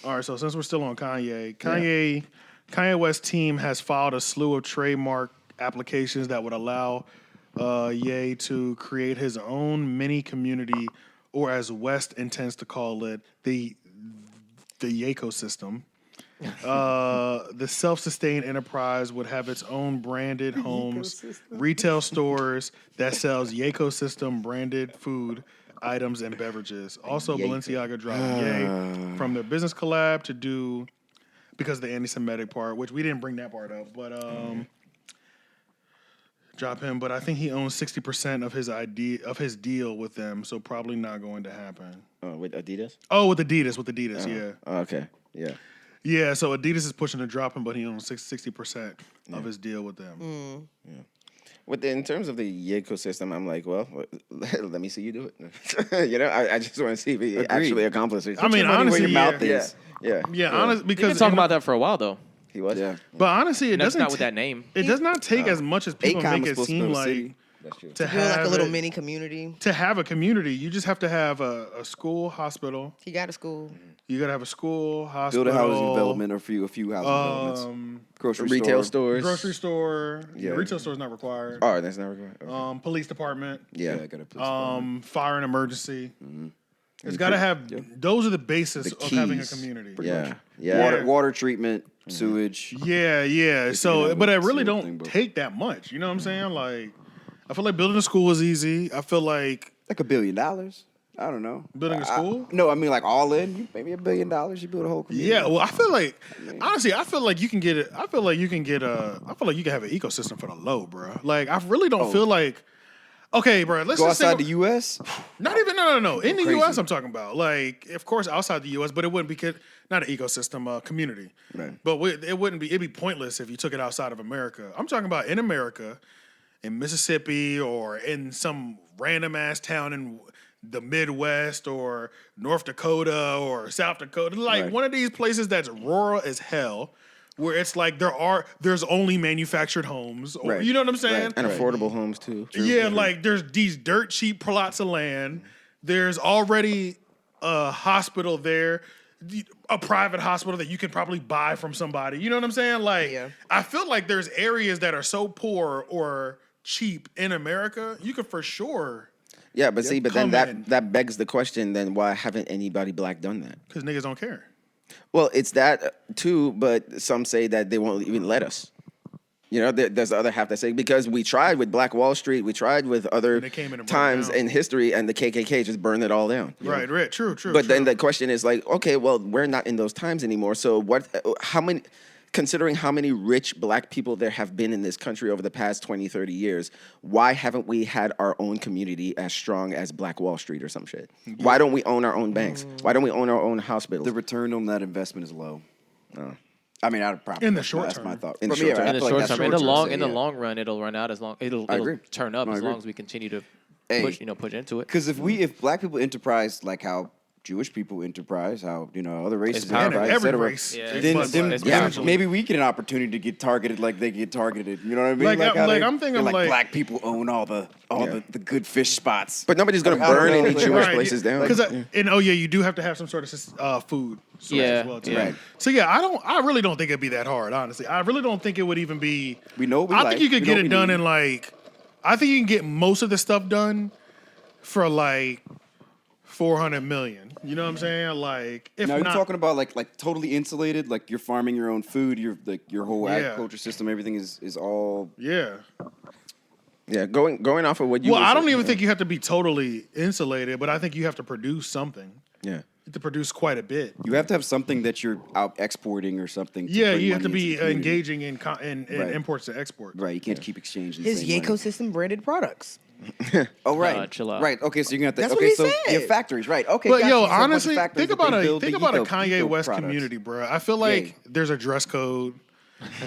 All right, so since we're still on Kanye West team has filed a slew of trademark applications that would allow Ye to create his own mini community, or as West intends to call it, the Yecosystem. The self-sustained enterprise would have its own branded homes, retail stores that sells Yecosystem branded food items and beverages. Also, Balenciaga dropped Ye from their business collab to do because of the anti-Semitic part, which we didn't bring that part up, but drop him. But I think he owns 60% of his deal with them, so probably not going to happen. With Adidas? Oh, with Adidas, yeah. Oh, okay, yeah. Yeah, so Adidas is pushing to drop him, but he owns 60% of his deal with them. Yeah. In terms of the ecosystem, I'm like, well, let me see you do it. I just want to see if he actually accomplishes it. I mean, honestly, Yeah, honestly, because We've been talking about that for a while, though. he was. Yeah. But honestly, it That's doesn't. not with that name. It does not take as much as people Acom make is it supposed to seem build a like city. That's true. to Build like have a little it- mini community. to have a community. You just have to have a school, hospital. He got a school. You gotta have a school, hospital, Build a housing development or a few housing developments. Grocery Retail store. stores. grocery store. Yeah. Retail store is not required. Oh, that's not required. Okay. Police department. Yeah. I got a place. Fire and emergency. It's got to have. Those are the basis The of having a keys. community. Yeah. Yeah. Water treatment, sewage. Yeah. If So, you but it know, really it's the don't thing, but- take that much. You know what I'm saying? Like, I feel like building a school is easy. I feel like Like $1 billion. I don't know. Building a school? No, I mean like all in. Maybe $1 billion. You build a whole community. yeah. Well, I feel like honestly, I feel like you can get it. I feel like you can have an ecosystem for the low, bro. Like, I really don't feel like. Okay, bro. Let's Go just outside say, the U.S. Not even no. In the Crazy. U.S., I'm talking about. Like, of course, outside the U.S., but it wouldn't be not an ecosystem, community. Right. But it wouldn't be. It'd be pointless if you took it outside of America. I'm talking about in America, in Mississippi, or in some random ass town in the Midwest, or North Dakota, or South Dakota. Like one of these places that's rural as hell. Where it's like there's only manufactured homes, or, Right. you know what I'm saying? And affordable homes too. Yeah, like there's these dirt cheap plots of land. There's already a hospital there, a private hospital that you can probably buy from somebody. You know what I'm saying? Like, Yeah. I feel like there's areas that are so poor or cheap in America, you could for sure, Yeah, but see, but then Come in. that begs the question: then why haven't anybody black done that? because niggas don't care. Well, it's that too, but some say that they won't even let us. You know, there's the other half that say because we tried with Black Wall Street, we tried with other And they came in and burned times it down. in history, and the KKK just burned it all down. Right, true. But then the question is like, okay, well, we're not in those times anymore. So what? How many? Considering how many rich black people there have been in this country over the past 20, 30 years, why haven't we had our own community as strong as Black Wall Street or some shit? Why don't we own our own banks? Why don't we own our own hospitals? The return on that investment is low. I mean, I'd probably In the short that's term. my thought. In the For me, short term. I In the feel like short that's term, in the yeah. long run, it'll run out as long. It'll agree. turn up No, I as agree. long as we continue to Hey. push into it. Because if black people enterprise like how Jewish people enterprise, how other races It's powerful. enterprise, et Every cetera, race. Yeah. then, It's then it's yeah, powerful. maybe we get an opportunity to get targeted like they get targeted. You know what I mean? Like, how like, they- I'm thinking they're like- black people own all the good fish spots. But nobody's gonna Like, I don't burn know, any like- Jewish Right, places down. Because you do have to have some sort of food source Yeah, as well too. yeah. Right. So yeah, I really don't think it'd be that hard, honestly. I really don't think it would even be. We know what we I like, think you could we get know it what we done need. in like. I think you can get most of the stuff done for like 400 million. You know what I'm saying? Like, if Now you're not, talking about like totally insulated, like you're farming your own food, your whole Yeah. agriculture system, everything is all. yeah. Yeah, going off of what you. Well, were I don't saying, even think you have to be totally insulated, but I think you have to produce something. Yeah. You have to produce quite a bit. You have to have something that you're out exporting or something. To Yeah, bring you have to money be into the community. engaging in Right. imports and exports. Right, you can't keep exchanging. His the same money. Yecosystem branded products. Oh right, chill out. Right, okay, so you're gonna have to. That's what okay, he so said. your factories, right? Okay, But gotcha. yo, So a bunch of honestly, factories think that about they a build the Kanye eco West products. community, bro. I feel like Yeah. there's a dress code.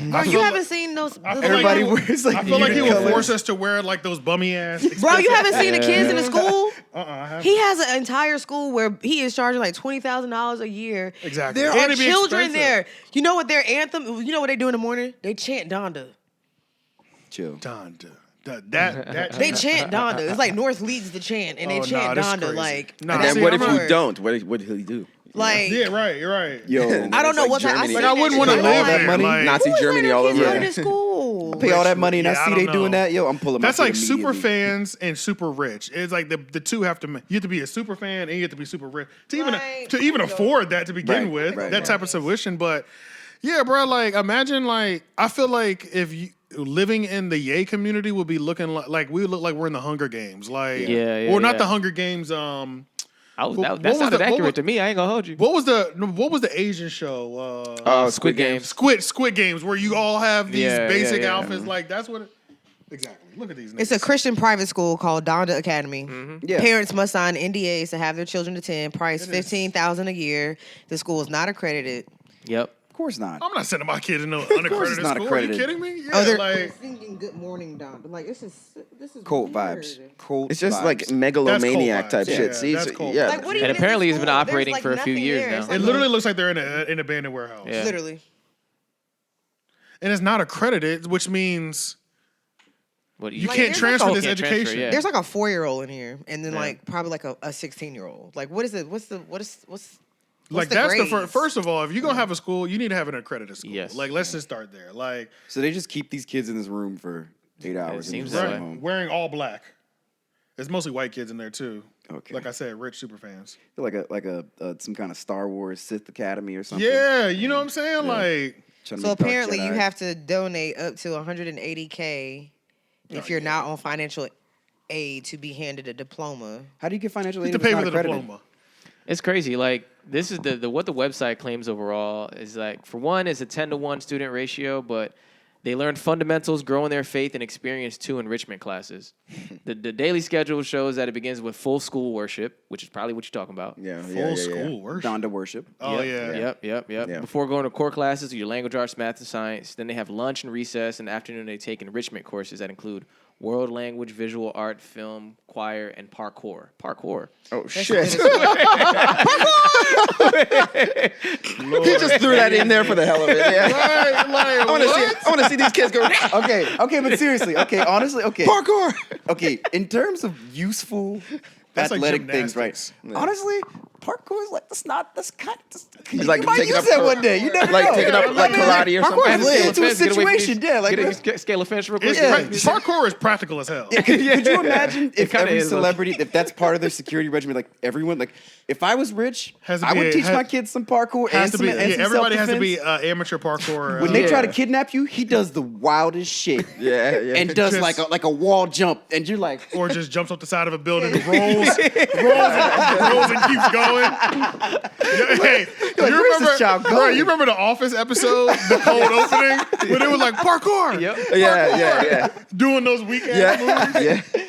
Bro, you haven't seen those. I feel Everybody like wears like I feel like he would colors. force us to wear like those bummy ass. Bro, you haven't seen the kids in the school? I haven't. He has an entire school where he is charging like $20,000 a year. Exactly. There And are it'd be children expensive. there. You know what their anthem? You know what they do in the morning? They chant Donda. Chill. Donda. That They chant Donda. It's like North leads the chant, and they Oh, chant nah, this is Donda crazy. like. Nah, And that's then see, what I'm if not- you don't? What did he do? Like, Yeah, right. You're right. Yo, I don't It's know like what type. Germany. Like I wouldn't want to All live that there. money? Like, Nazi Germany all over. Going to school. pay all that money and Yeah, I I see don't they doing know. that. Yo, I'm pulling my That's kid like super immediately. fans and super rich. It's like the two have to. You have to be a super fan and you have to be super rich to even Right. afford that to begin Right, with. right, That type of tuition, but yeah, bro. Like imagine like I feel like if you living in the Ye community would be looking like we look like we're in the Hunger Games. Like Yeah, or not yeah. the Hunger Games. That what that was sounded the- what accurate was- to me. I ain't gonna hold you. What was the Asian show? Squid Games. Squid Games, where you all have these Yeah, basic yeah. outfits. Like that's what. Exactly. Look at these. It's a niggas. Christian private school called Donda Academy. Yeah. Parents must sign NDAs to have their children attend. Price $15,000 a year. The school is not accredited. Yep. Of course not. I'm not sending my kid to no course unaccredited it's not school. accredited. Are you kidding me? Yeah, Oh, they're like singing "Good Morning, Donda." Like this is Cult vibes. Cult It's just vibes. like megalomaniac vibes. type Yeah, shit. See, that's so- cold yeah. Like, what And even is apparently the it's been school? operating There's, for a few nothing years there. now. It's it like literally looks like they're in an abandoned warehouse, Yeah. literally. and it's not accredited, which means What you Like, can't there's transfer like a- this Can't transfer, education. yeah. There's like a 4-year-old in here, and then Yeah. like probably like a 16-year-old. Like, what is it? What's Like the that's the grades? first of all, if you're gonna have a school, you need to have an accredited school. Yes. Like let's just start there. Like So they just keep these kids in this room for 8 hours. and seems just that send way. them home. wearing all black. It's mostly white kids in there too. Okay. Like I said, rich super fans. Like a some kind of Star Wars Sith Academy or something. Yeah, you know what I'm saying? Like Trying to So make Dark apparently, you Jedi. have to donate up to $180K if you're not on financial aid to be handed a diploma. How do you get financial you aid have if to it's pay not for the accredited? diploma. It's crazy. Like this is the what the website claims overall is like for one, it's a 10-to-1 student ratio, but they learn fundamentals, grow in their faith, and experience 2 enrichment classes. The daily schedule shows that it begins with full school worship, which is probably what you're talking about. Yeah, Full yeah, yeah, school worship. Donda worship. Oh Yep. yeah. Yeah. Before going to core classes, your language arts, math, and science. Then they have lunch and recess. In the afternoon, they take enrichment courses that include world language, visual art, film, choir, and parkour. Parkour. Oh shit! Good as He just threw that in there for the hell of it. Yeah. I want to see these kids go. Okay, but seriously, okay, honestly, okay. Parkour. Okay, in terms of useful That's like athletic things, right? gymnastics. Honestly, parkour is like that's kind of It's like you might taking use up that kara- one day. You never like know. taking up like karate or Parkour something. is lit into a Fence, get away from these- situation, yeah. Like, get a scale of fence real quick. It's Yeah. parkour is practical as hell. could you imagine if kinda every is, low-key. celebrity, if that's part of their security regimen, like everyone, like if I was rich, Has to I be would a- teach has- my kids some parkour Has and to some, be. and Yeah, some everybody has to self-defense. be amateur parkour. When they try to Yeah. kidnap you, he does the wildest shit. Yeah, yeah. And does Just- like a wall jump, and you're like, or just jumps off the side of a building, rolls and keeps going. Hey, you "Where's remember? this child Bro, going?" you remember the Office episode, the cold opening, when it was like parkour, Yep. yeah. doing those weekend Yeah, moves. yeah.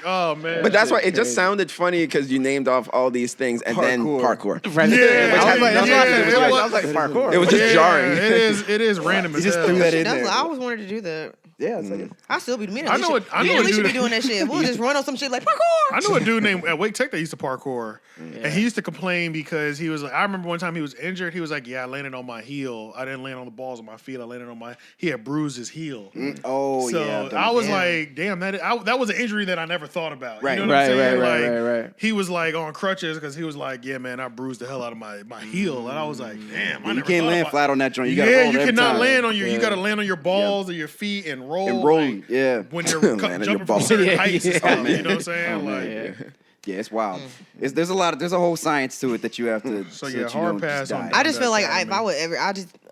Oh man, But that's why it just sounded funny because you named off all these things and then Parkour. parkour. Right. Yeah, Which I has was like, nothing yeah, to do with it it. was- I was like parkour. It was just yeah, jarring. It is random He as just hell. threw that in That's there. what I always wanted to do that. Yeah, it's like, I still be me. I know I a we should dude- be doing that shit. We'll just run on some shit like parkour. I knew a dude named at Wake Tech that used to parkour, and he used to complain because he was like, I remember one time he was injured. He was like, "Yeah, I landed on my heel. I didn't land on the balls of my feet. I landed on my." He had bruised his heel. oh So yeah. I was Yeah. like, "Damn, that was an injury that I never thought about." Right. You know what I'm saying? Right. Like, he was like on crutches because he was like, "Yeah, man, I bruised the hell out of my heel," and I was like, "Damn, I you never can't thought land about- flat on that joint. You gotta Yeah, roll you every cannot time. land on your. You Yeah. got to land on your balls or your feet and roll. and roll. like, Yeah. when you're Land on your jumping from balls. certain Yeah, heights and yeah. stuff. Oh, man. You know what I'm saying? Oh, like, man. Yeah, it's wild. There's a whole science to it that you have to. So, that yeah, you hard don't pass just on die. that. I just feel like That's if I would ever,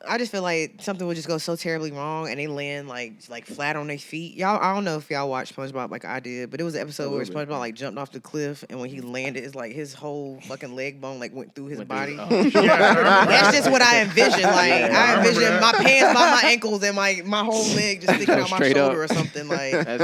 I just feel like something would just go so terribly wrong and they land like flat on their feet. Y'all, I don't know if y'all watched SpongeBob like I did, but it was an episode where little bit. SpongeBob like jumped off the cliff and when he landed, it's like his whole fucking leg bone like went through his body. yeah, I remember That's just what I envision. Like I I remember envision that. my pants by my ankles and my whole leg just sticking out my Straight up. shoulder or something. Like That's